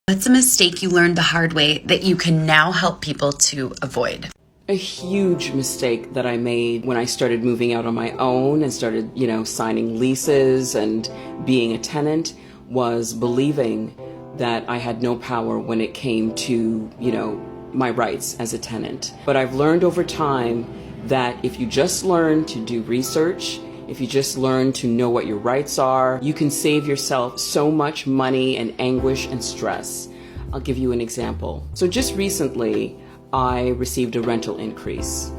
What's a mistake you learned the hard way that you can now help people to avoid? A huge mistake that I made when I started moving out on my own and started, signing leases and being a tenant was believing that I had no power when it came to, my rights as a tenant. But I've learned over time that if you just learn to do research, if you just learn to know what your rights are, you can save yourself so much money and anguish and stress. I'll give you an example. So just recently, I received a rental increase.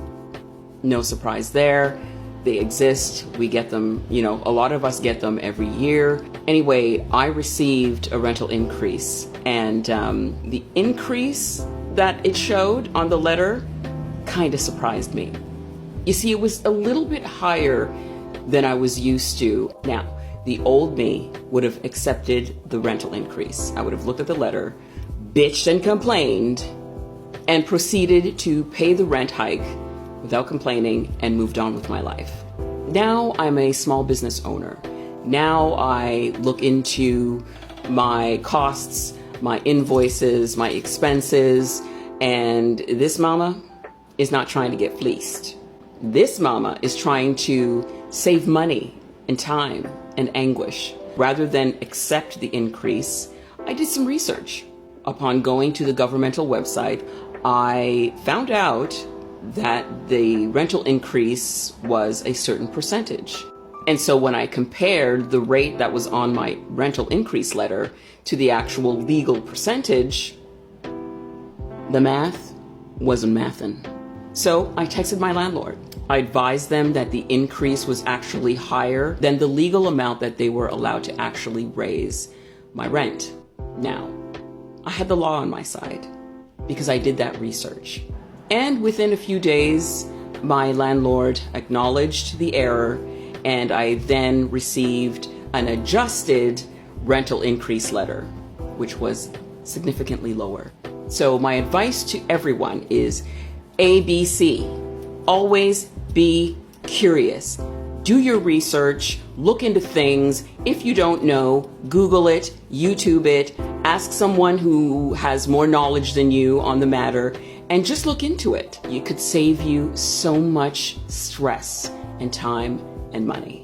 No surprise there. They exist. We get them, a lot of us get them every year. Anyway, I received a rental increase, and the increase that it showed on the letter kind of surprised me. You see, it was a little bit higher than I was used to. Now, the old me would have accepted the rental increase. I would have looked at the letter, bitched and complained, and proceeded to pay the rent hike without complaining and moved on with my life. Now I'm a small business owner. Now I look into my costs, my invoices, my expenses, and this mama is not trying to get fleeced. This mama is trying to save money and time and anguish. Rather than accept the increase, I did some research. Upon going to the governmental website, I found out that the rental increase was a certain percentage. And so when I compared the rate that was on my rental increase letter to the actual legal percentage, the math wasn't mathin'. So I texted my landlord. I advised them that the increase was actually higher than the legal amount that they were allowed to actually raise my rent. Now, I had the law on my side because I did that research. And within a few days, my landlord acknowledged the error, and I then received an adjusted rental increase letter, which was significantly lower. So my advice to everyone is ABC. Always be curious. Do your research, look into things. If you don't know, Google it, YouTube it, ask someone who has more knowledge than you on the matter, and just look into it. It could save you so much stress and time and money.